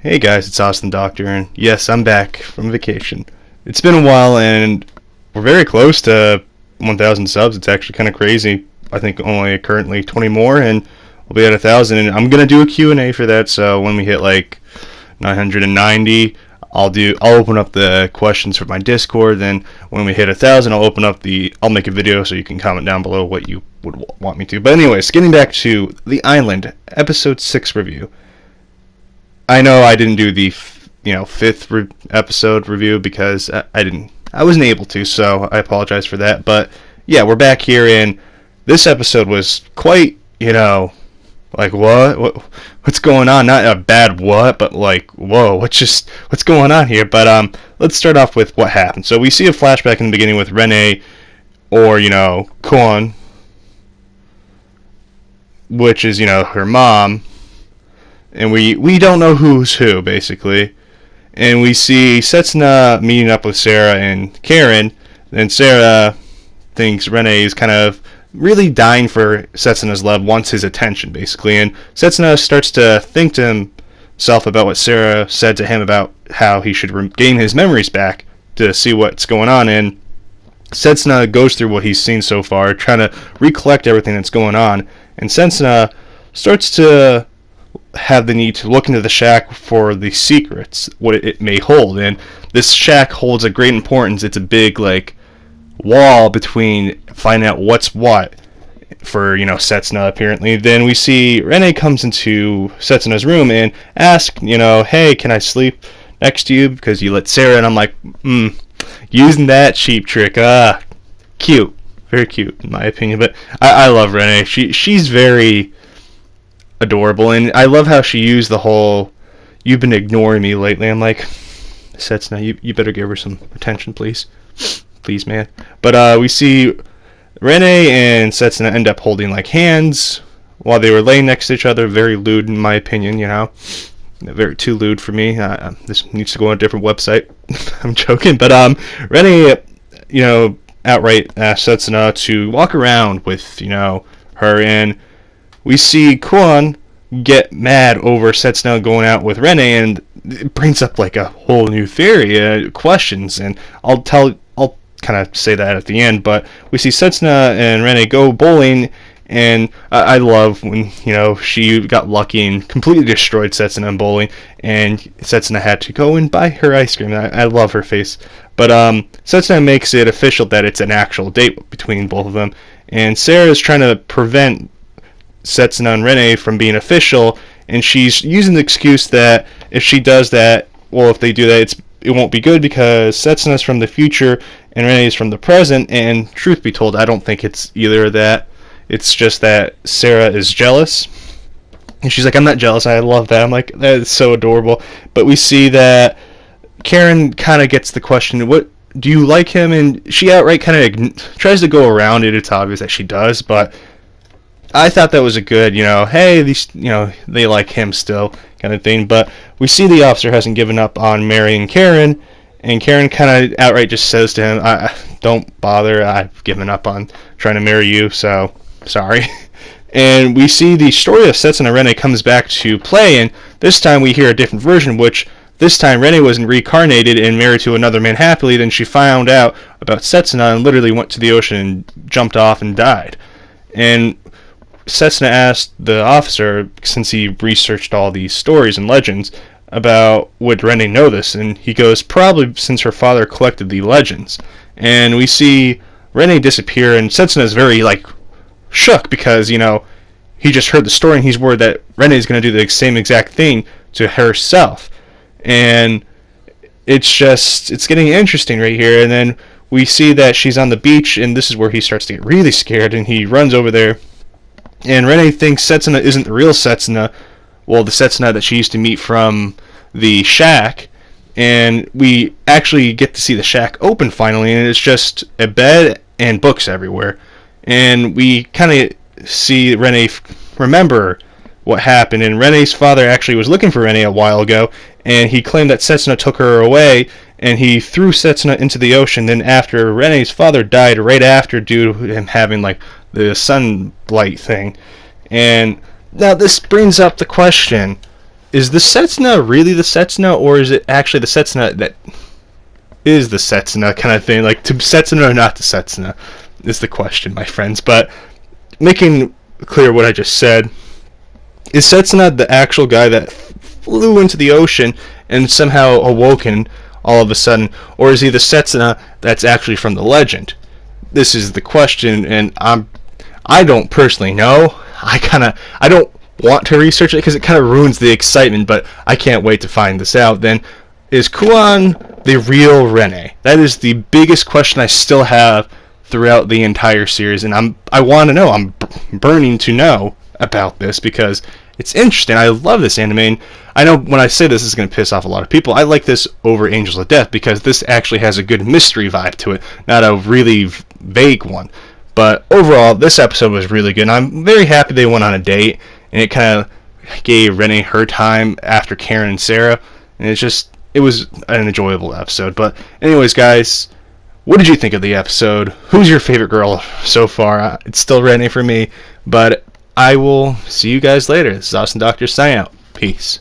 Hey guys, it's Austin Doctor, and yes, I'm back from vacation. It's been a while, and we're very close to 1,000 subs. It's actually kind of crazy. I think only currently 20 more, and we'll be at 1,000. And I'm gonna do a Q&A for that. So when we hit like 990, I'll open up the questions for my Discord. Then when we hit 1,000, I'll make a video so you can comment down below what you would want me to. But anyways, getting back to The Island, episode 6 review. I know I didn't do the fifth episode review because I wasn't able to, so I apologize for that. But yeah, we're back here, and this episode was quite, like what's going on? Not a bad what, but like whoa, what's going on here? But let's start off with what happened. So we see a flashback in the beginning with Rinne, or Kon, which is her mom. And we don't know who's who, basically. And we see Setsuna meeting up with Sarah and Karen. And Sarah thinks Rinne is kind of really dying for Setsuna's love, wants his attention, basically. And Setsuna starts to think to himself about what Sarah said to him about how he should regain his memories back to see what's going on. And Setsuna goes through what he's seen so far, trying to recollect everything that's going on. And Setsuna starts to have the need to look into the shack for the secrets, what it may hold. And this shack holds a great importance. It's a big wall between finding out what's what for Setsuna, apparently. Then we see Rinne comes into Setsuna's room and asks, hey, can I sleep next to you because you let Sarah? And I'm like, using that cheap trick. Cute, very cute in my opinion. But I love Rinne. She's very adorable, and I love how she used the whole "you've been ignoring me lately." I'm like, Setsuna, you better give her some attention, please, man. But we see Rinne and Setsuna end up holding hands while they were laying next to each other. Very lewd in my opinion, very too lewd for me. This needs to go on a different website. I'm joking, but Rinne, outright asked Setsuna to walk around with her, and we see Kon get mad over Setsuna going out with Rinne, and it brings up a whole new theory, questions, and I'll kind of say that at the end. But we see Setsuna and Rinne go bowling, and I love when she got lucky and completely destroyed Setsuna in bowling, and Setsuna had to go and buy her ice cream. I love her face. But Setsuna makes it official that it's an actual date between both of them, and Sarah is trying to prevent Setsuna and Rinne from being official, and she's using the excuse that if she does that, if they do that, it won't be good because Setsuna's from the future and Rinne is from the present. And truth be told, I don't think it's either of that. It's just that Sarah is jealous, and she's like, I'm not jealous. I love that. I'm like, that is so adorable. But we see that Karen kind of gets the question, what do you like him? And she outright kind of tries to go around it. It's obvious that she does, but I thought that was a good, hey, these, they like him still kind of thing. But we see the officer hasn't given up on marrying Karen, and Karen kind of outright just says to him, don't bother, I've given up on trying to marry you, so sorry. And we see the story of Setsuna and Rinne comes back to play, and this time we hear a different version, which this time Rinne wasn't reincarnated and married to another man happily. Then she found out about Setsuna and literally went to the ocean and jumped off and died. And Setsuna asked the officer, since he researched all these stories and legends, about would Rinne know this, and he goes, probably, since her father collected the legends. And we see Rinne disappear, and Setsuna is very shook because he just heard the story, and he's worried that Rinne is going to do the same exact thing to herself. And it's getting interesting right here. And then we see that she's on the beach, and this is where he starts to get really scared, and he runs over there. And Rinne thinks Setsuna isn't the real Setsuna, the Setsuna that she used to meet from the shack. And we actually get to see the shack open finally, and it's just a bed and books everywhere. And we kind of see Rinne remember what happened. And Renne's father actually was looking for Rinne a while ago, and he claimed that Setsuna took her away, and he threw Setsuna into the ocean. Then after Renne's father died right after, due to him having the sunlight thing. And now this brings up the question, is the Setsuna really the Setsuna, or is it actually the Setsuna that is the Setsuna kind of thing? Like, to Setsuna or not to Setsuna is the question, my friends. But making clear what I just said, is Setsuna the actual guy that flew into the ocean and somehow awoken all of a sudden, or is he the Setsuna that's actually from the legend? This is the question, and I don't personally know. I don't want to research it because it kind of ruins the excitement, but I can't wait to find this out. Then, is Kuon the real Rinne? That is the biggest question I still have throughout the entire series, and I want to know. I'm burning to know about this because it's interesting. I love this anime, and I know when I say this is going to piss off a lot of people. I like this over Angels of Death because this actually has a good mystery vibe to it, not a really vague one. But overall, this episode was really good, and I'm very happy they went on a date, and it kind of gave Rinne her time after Karen and Sarah, and it was an enjoyable episode. But anyways, guys, what did you think of the episode? Who's your favorite girl so far? It's still Rinne for me, but I will see you guys later. This is Austin Doctor signing out. Peace.